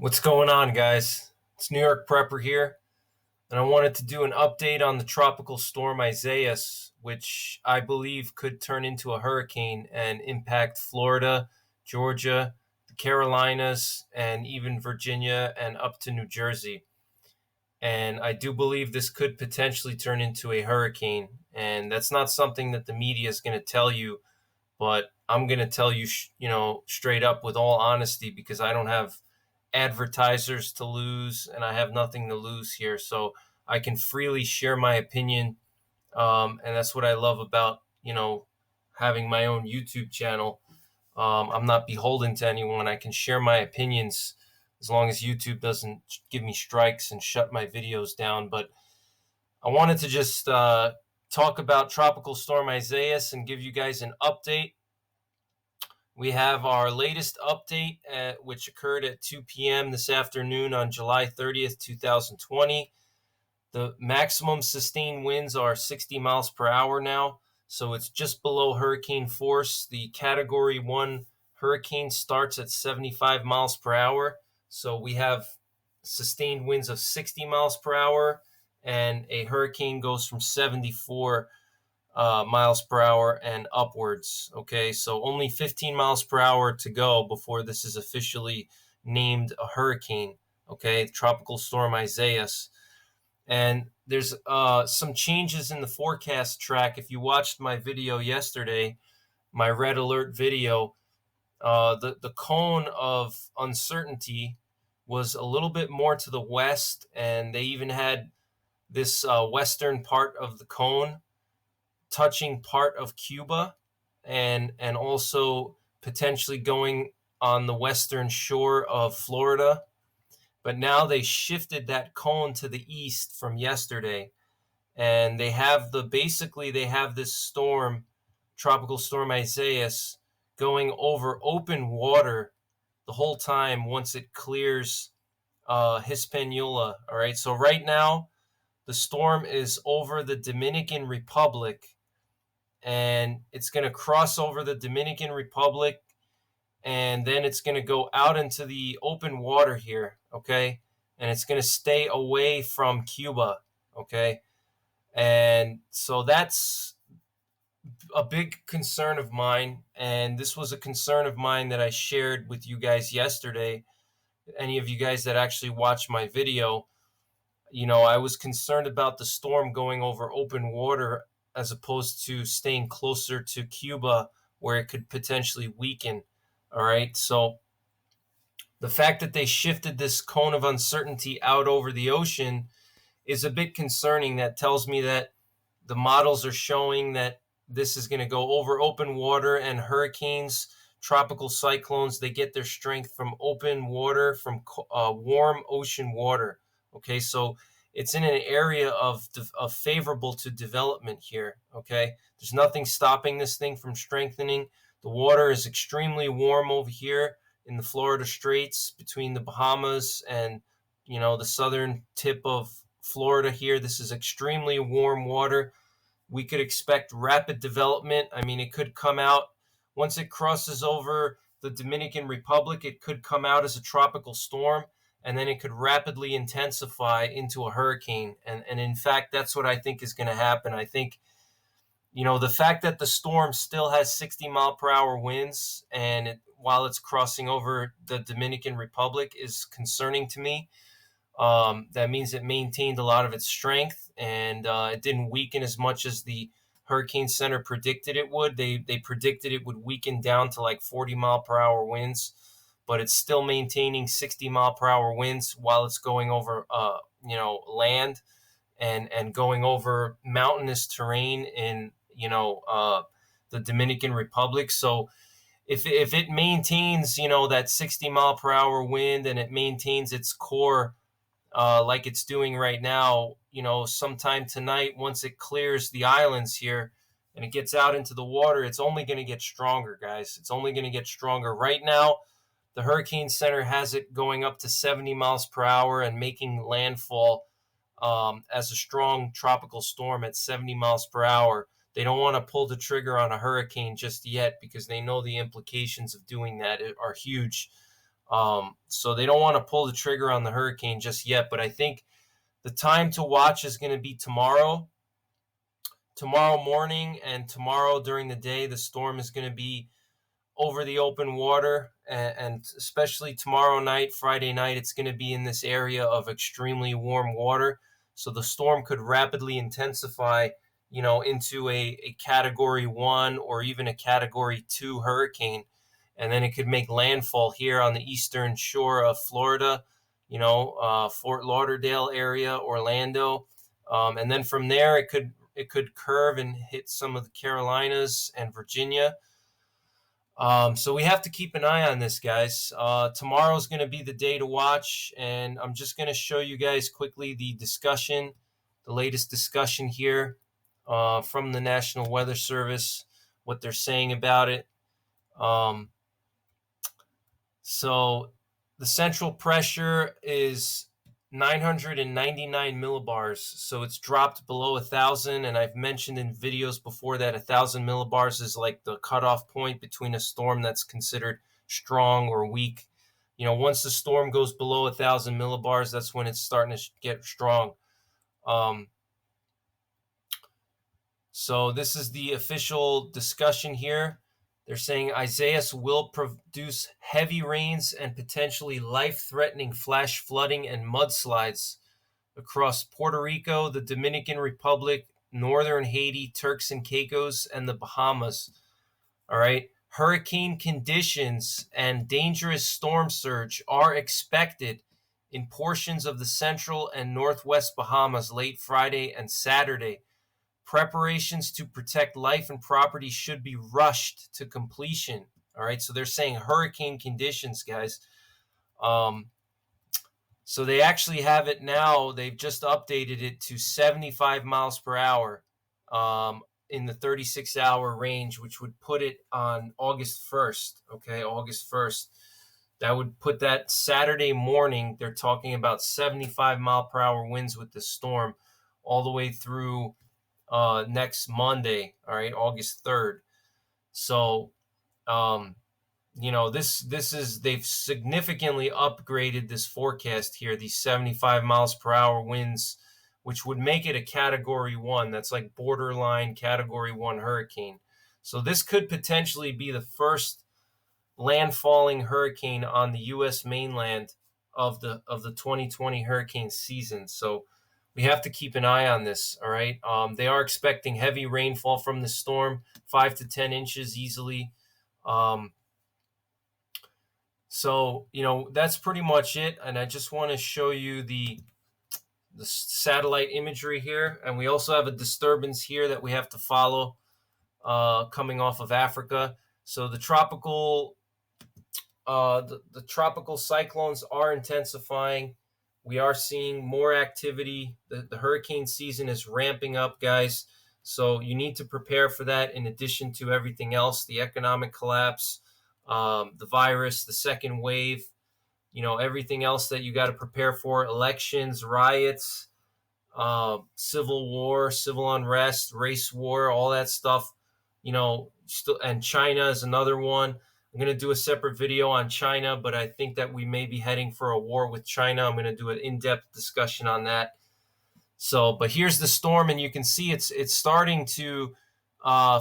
What's going on, guys? It's New York Prepper here, and I wanted to do an update on the tropical storm Isaias, which I believe could turn into a hurricane and impact Florida, Georgia, the Carolinas, and even Virginia and up to New Jersey. And I do believe this could potentially turn into a hurricane, and that's not something that the media is going to tell you, but I'm going to tell you, straight up with all honesty because I don't have advertisers to lose and I have nothing to lose here. So I can freely share my opinion. And that's what I love about, having my own YouTube channel. I'm not beholden to anyone. I can share my opinions as long as YouTube doesn't give me strikes and shut my videos down. But I wanted to just talk about Tropical Storm Isaias and give you guys an update. We have our latest update, which occurred at 2 p.m. this afternoon on July 30th, 2020. The maximum sustained winds are 60 miles per hour now, so it's just below hurricane force. The Category 1 hurricane starts at 75 miles per hour, so we have sustained winds of 60 miles per hour, and a hurricane goes from 74 miles per hour and upwards. Okay, so only 15 miles per hour to go before this is officially named a hurricane. Okay, Tropical Storm Isaias. And there's some changes in the forecast track. If you watched my video yesterday, my red alert video, the cone of uncertainty was a little bit more to the west, and they even had this western part of the cone touching part of Cuba and also potentially going on the western shore of Florida. But now they shifted that cone to the east from yesterday. And they have this storm, Tropical Storm Isaias, going over open water the whole time once it clears Hispaniola. All right. So right now, the storm is over the Dominican Republic, and it's going to cross over the Dominican Republic, and then it's going to go out into the open water here, okay? And it's going to stay away from Cuba, okay? And so that's a big concern of mine, and this was a concern of mine that I shared with you guys yesterday. Any of you guys that actually watched my video, I was concerned about the storm going over open water as opposed to staying closer to Cuba where it could potentially weaken. All right. So the fact that they shifted this cone of uncertainty out over the ocean is a bit concerning. That tells me that the models are showing that this is going to go over open water, and hurricanes, tropical cyclones, they get their strength from open water, from warm ocean water. Okay. So it's in an area of favorable to development here. Okay. There's nothing stopping this thing from strengthening. The water is extremely warm over here in the Florida Straits between the Bahamas and, the southern tip of Florida here. This is extremely warm water. We could expect rapid development. I mean, it could come out once it crosses over the Dominican Republic. It could come out as a tropical storm, and then it could rapidly intensify into a hurricane. And in fact, that's what I think is going to happen. I think, the fact that the storm still has 60 mile per hour winds and while it's crossing over the Dominican Republic is concerning to me. That means it maintained a lot of its strength, and it didn't weaken as much as the Hurricane Center predicted it would. They predicted it would weaken down to like 40 mile per hour winds, but it's still maintaining 60 mile per hour winds while it's going over land and going over mountainous terrain in the Dominican Republic. So if it maintains that 60 mile per hour wind and it maintains its core like it's doing right now, sometime tonight, once it clears the islands here and it gets out into the water, it's only going to get stronger, guys. It's only going to get stronger. Right now, the Hurricane Center has it going up to 70 miles per hour and making landfall as a strong tropical storm at 70 miles per hour. They don't want to pull the trigger on a hurricane just yet because they know the implications of doing that are huge. So they don't want to pull the trigger on the hurricane just yet. But I think the time to watch is going to be tomorrow morning, and tomorrow during the day. The storm is going to be over the open water, and especially tomorrow night, Friday night, it's going to be in this area of extremely warm water. So the storm could rapidly intensify, into a Category 1 or even a Category 2 hurricane. And then it could make landfall here on the eastern shore of Florida, Fort Lauderdale area, Orlando. And then from there, it could curve and hit some of the Carolinas and Virginia. So we have to keep an eye on this, guys. Tomorrow's going to be the day to watch, and I'm just going to show you guys quickly the latest discussion here from the National Weather Service, what they're saying about it. So the central pressure is 999 millibars, so it's dropped below 1,000, and I've mentioned in videos before that 1,000 millibars is like the cutoff point between a storm that's considered strong or weak. Once the storm goes below 1,000 millibars, that's when it's starting to get strong. So this is the official discussion here. They're saying Isaias will produce heavy rains and potentially life-threatening flash flooding and mudslides across Puerto Rico, the Dominican Republic, northern Haiti, Turks and Caicos, and the Bahamas. All right. Hurricane conditions and dangerous storm surge are expected in portions of the central and northwest Bahamas late Friday and Saturday. Preparations to protect life and property should be rushed to completion. All right, so they're saying hurricane conditions, guys. So they actually have it now. They've just updated it to 75 miles per hour in the 36-hour range, which would put it on August 1st. Okay, August 1st. That would put that Saturday morning. They're talking about 75 mile per hour winds with the storm all the way through next Monday, all right, August 3rd. So, this is, they've significantly upgraded this forecast here, these 75 miles per hour winds, which would make it a Category 1. That's like borderline Category 1 hurricane. So this could potentially be the first landfalling hurricane on the U.S. mainland of the 2020 hurricane season. So we have to keep an eye on this, all right? They are expecting heavy rainfall from the storm, 5 to 10 inches easily. So, that's pretty much it. And I just want to show you the satellite imagery here. And we also have a disturbance here that we have to follow coming off of Africa. So the tropical cyclones are intensifying. We are seeing more activity. The hurricane season is ramping up, guys. So you need to prepare for that in addition to everything else, the economic collapse, the virus, the second wave, everything else that you got to prepare for, elections, riots, civil war, civil unrest, race war, all that stuff, and China is another one. I'm going to do a separate video on China, but I think that we may be heading for a war with China. I'm going to do an in-depth discussion on that. So, but here's the storm, and you can see it's starting to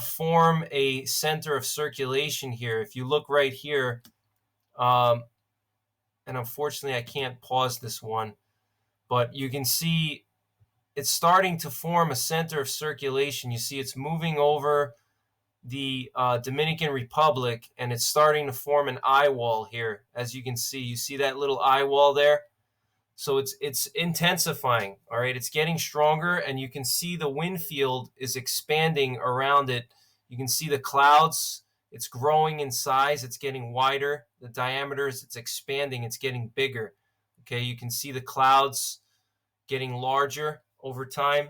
form a center of circulation here. If you look right here, and unfortunately I can't pause this one, but you can see it's starting to form a center of circulation. You see it's moving over the Dominican Republic, and it's starting to form an eye wall here. As you can see, you see that little eye wall there? So it's intensifying, all right? It's getting stronger, and you can see the wind field is expanding around it. You can see the clouds. It's growing in size. It's getting wider. The diameters, it's expanding. It's getting bigger, okay? You can see the clouds getting larger over time.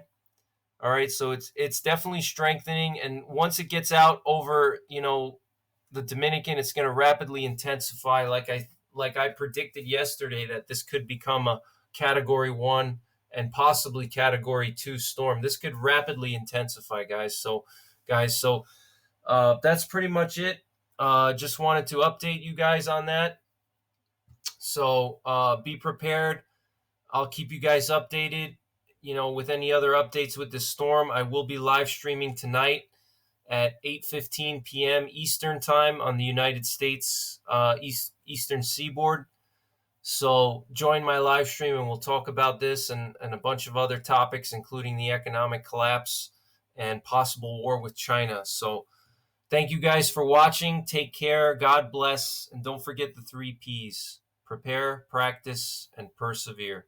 All right, so it's definitely strengthening, and once it gets out over, the Dominican, it's going to rapidly intensify. Like I predicted yesterday, that this could become a Category 1 and possibly Category 2 storm. This could rapidly intensify, guys. So that's pretty much it. Just wanted to update you guys on that. So be prepared. I'll keep you guys updated, with any other updates with this storm. I will be live streaming tonight at 8:15 p.m. Eastern time on the United States Eastern Seaboard. So join my live stream and we'll talk about this and a bunch of other topics, including the economic collapse and possible war with China. So thank you guys for watching. Take care. God bless. And don't forget the 3 Ps: prepare, practice, and persevere.